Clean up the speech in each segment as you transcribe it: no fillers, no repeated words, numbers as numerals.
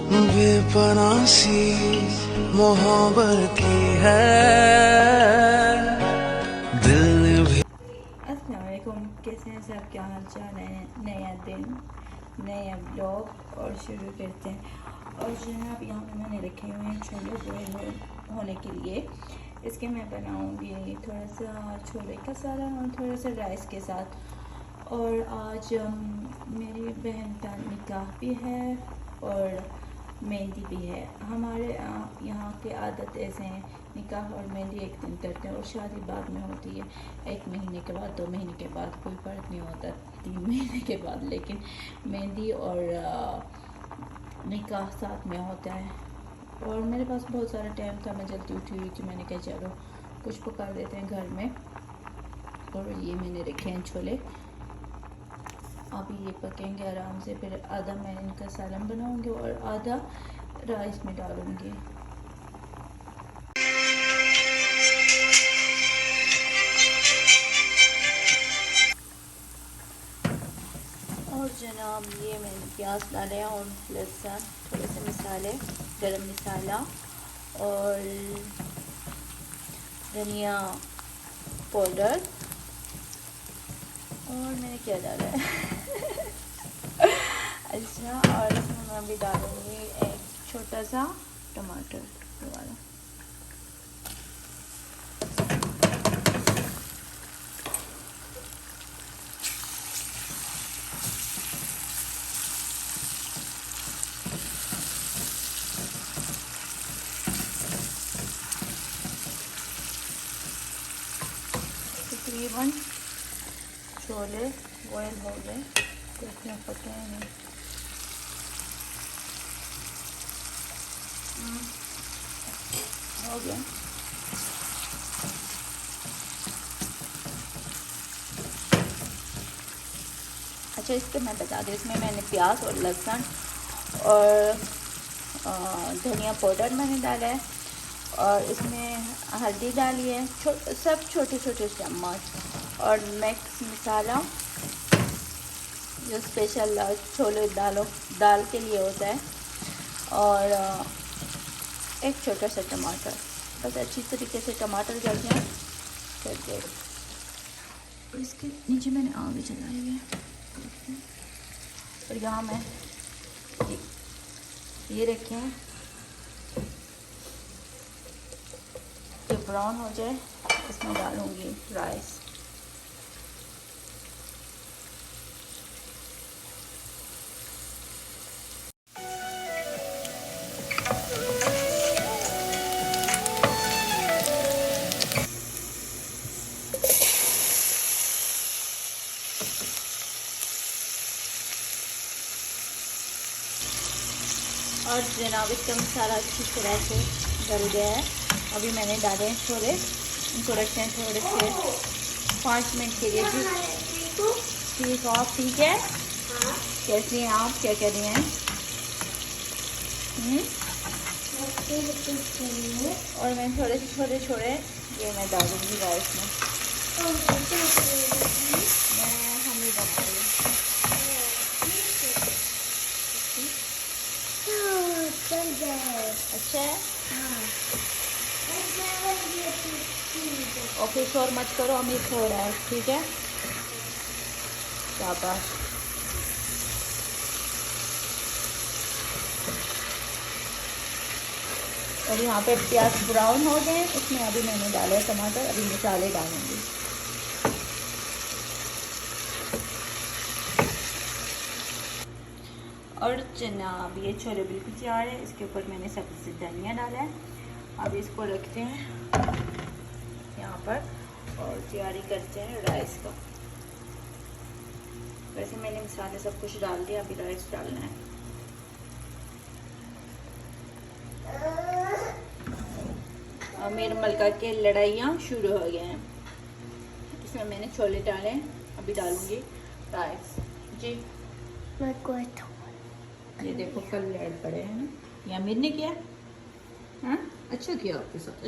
बेपनाह सी मोहब्बत की है दिल ने भी। अस्सलाम वालेकुम, कैसे हैं सब, क्या हाल चाल है। नया दिन नया ब्लॉग और शुरू करते हैं। और जनाब यहाँ पे मैंने रखे हुए हैं छोले बॉयल होने के लिए। इसके मैं बनाऊँगी थोड़ा सा छोले का सालन और थोड़ा सा राइस के साथ। और आज मेरी बहन का निकाह भी है और मेहंदी भी है। हमारे यहाँ के आदत ऐसे हैं, निकाह और मेहंदी एक दिन करते हैं और शादी बाद में होती है 1 महीने के बाद, 2 महीने के बाद, कोई फ़र्क नहीं होता 3 महीने के बाद। लेकिन मेहंदी और निकाह साथ में होता है। और मेरे पास बहुत सारा टाइम था, मैं जल्दी उठी हुई कि मैंने कहा चलो कुछ पका देते हैं घर में। और ये मैंने रखे हैं छोले, अभी ये पकेंगे आराम से। फिर आधा मैं इनका सालन बनाऊंगी और आधा राइस में डालूंगी। और जनाब ये मैंने प्याज डाले और लहसुन, थोड़े से मसाले, गरम मसाला और धनिया पाउडर। और मैंने क्या डाला है अच्छा, और इसमें मैं भी डालूंगी एक छोटा सा टमाटर वाला। तकरीबन छोले बॉयल हो गए, तो इसमें पके नहीं। हो गया। अच्छा, इसके मैं बता दूँ, इसमें मैंने प्याज और लहसुन और धनिया पाउडर मैंने डाला है और इसमें हल्दी डाली है, सब छोटे छोटे चम्मच। और मिक्स मसाला जो स्पेशल छोले दाल के लिए होता है। और एक छोटा सा टमाटर, बस अच्छी तरीके से टमाटर गल जाए कर दे। और इसके नीचे मैंने आग जलाई है और यहाँ मैं ये रखे हैं कि ब्राउन हो जाए, इसमें डालूंगी राइस। और जनाब इसका मसाला अच्छी तरह से गल गया है। अभी मैंने डाले हैं छोले, इनको रखते हैं थोड़े से 5 मिनट के लिए। ठीक हो आप? ठीक है, कैसी हैं आप, क्या कर रही हैं? और मैं थोड़े से छोटे ये मैं डालूंगी राइस में। मैं हम ही बना रही हूँ। अच्छा है, ओके, शोर मत करो, अमीर सो रहा है, ठीक है। शाबाश। और यहाँ पे प्याज ब्राउन हो गए, उसमें अभी मैंने डाले टमाटर, अभी मसाले डालूंगी। और जनाब ये छोले बिल्कुल तैयार है। इसके ऊपर मैंने सब्ज़ी से धनिया डाला है। अब इसको रखते हैं यहाँ पर और तैयारी करते हैं राइस का। वैसे मैंने मसाले सब कुछ डाल दिया, अभी राइस डालना है। और मेरे मलका के लड़ाइयाँ शुरू हो गए हैं। इसमें मैंने छोले डाले, अभी डालूंगी राइस। जी ये देखो, कल लड़ पड़े हैं ना, या मीर ने किया। हाँ, अच्छा किया आपके साथ,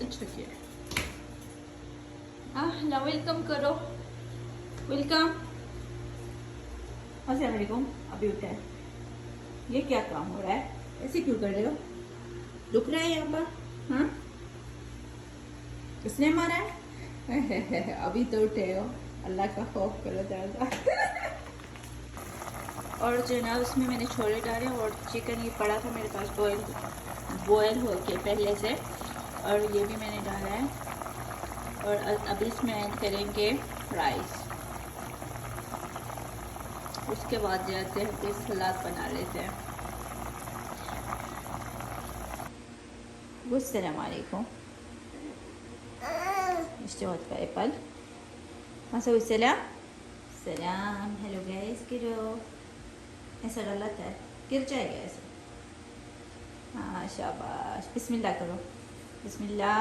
अच्छा किया। ला वेलकम करो, वेलकम। अस्सलाम वालेकुम। अभी उठा है, ये क्या काम हो रहा है? ऐसे क्यों कर रहे हो? दुख रहा है यहाँ पर? हाँ, किसने मारा है? अभी तो उठे हो, अल्लाह का खौफ करो ज़्यादा। और जो ना उसमें मैंने छोले डाले और चिकन ये पड़ा था मेरे पास बॉयल हो के पहले से, और ये भी मैंने डाला है। और अभी इसमें ऐड करेंगे राइस। उसके बाद जाते हैं फिर सलाद बना लेते हैं। अस्सलाम वालेकुम। एप्पल मसा सलाम सलाम। हेलो गाइस, गिरो ऐसा डाला था, गिर जाएगा ऐसा। हाँ शाबाश, बिस्मिल्लाह करो, बिस्मिल्लाह।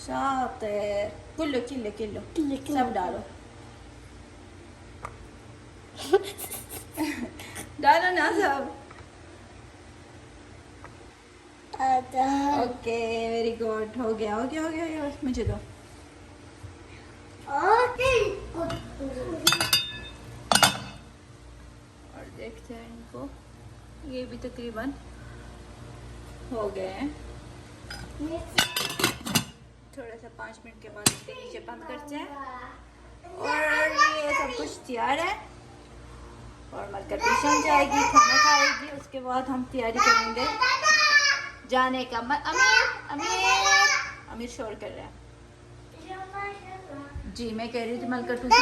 शातिर, किलो किलो किलो सब डालो। डालो ना सब। ओके वेरी गुड, हो गया हो गया हो गया, बस मुझे दो। और देखते हैं इनको, ये भी तकरीबन हो गए हैं। थोड़ा सा 5 मिनट के बाद इसके नीचे बंद करते हैं। और ये सब कुछ तैयार है और मलका ट्यूशन जाएगी, खाना खाएगी, उसके बाद हम तैयारी करेंगे जाने का। अमीर अमीर अमीर शोर कर रहा है जी। मैं कह रही थी मलका tuition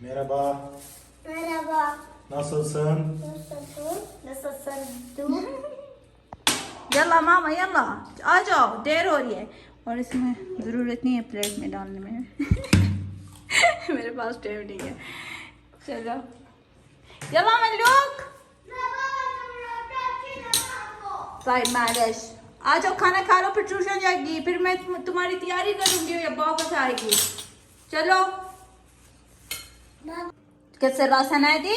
Merhaba. Merhaba. Nasılsın? Nasılsın? यल्ला मामा यल्ला आ जाओ, देर हो रही है। और इसमें ज़रूरत नहीं है प्लेट में डालने में। मेरे पास टाइम नहीं है। चलो यल्ला मलूक साइड मालिश, आ जाओ खाना खा लो, फिर ट्यूशन जाएगी, फिर मैं तुम्हारी तैयारी करूंगी या वापस आएगी। चलो कैसे रासन है दी?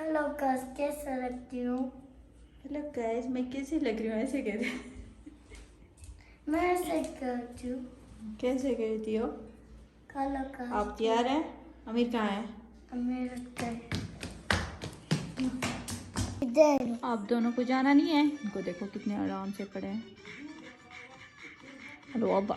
हेलो गाइस, कैसे लगती हूँ? हेलो गाइस, मैं कैसी लग रही हूँ? ऐसे कहते मैं ऐसे करती हूँ। कैसे कहती हो? Hello guys. आप तैयार हैं? अमीर कहाँ है? इधर। आप दोनों को जाना नहीं है? इनको देखो कितने आराम से पड़े हैं। हेलो अब्बा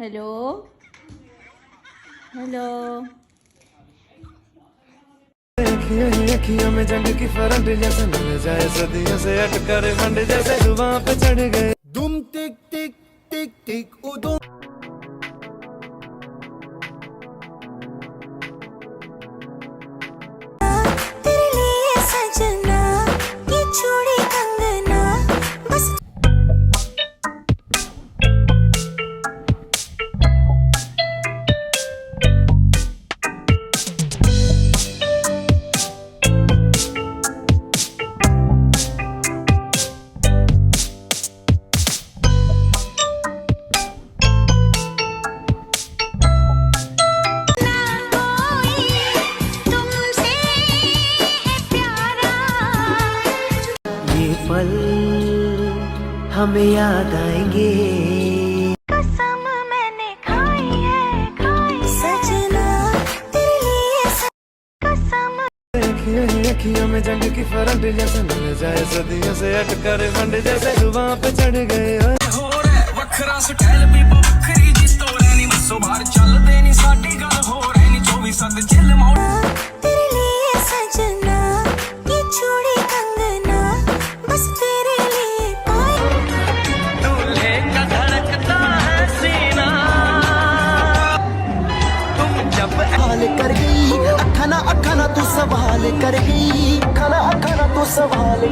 हेलो हेलो अखियों में जंग की फरंट जैसे मिल जाए सदियों से अटकर मंड जैसे जुबां पे चढ़ गए। दुम टिक टिक टिक टिक उदुम। तेरे लिए सजना ये चूड़ी कंगना बस। पल हमें याद आएंगे। कसम मैंने खाई है सजना तेरे लिए कसम। अखियों में जंग की फरंट जैसे मिल जाए सदियों से अटकर मंड जैसे जुबां पे चढ़ गए। ਵੱਖਰਾ ਸਟਾਈਲ ਵੀ ਵੱਖਰੀ ਜੀ ਤੋਰੇ ਨਹੀਂ ਮਸੋ ਬਾਹਰ ਚੱਲਦੇ ਨਹੀਂ ਸਾਡੀ ਗੱਲ ਹੋ ਰਹੀ ਨਹੀਂ 24/7 ਚਿੱਲ ਮੌੜ। तेरे लिए सजना ये चूड़ी कंगना बस तेरे लिए पाए। दूल्हे का हाल कर गई अखा ना तू सवाल कर गई अखा ना तू सवाल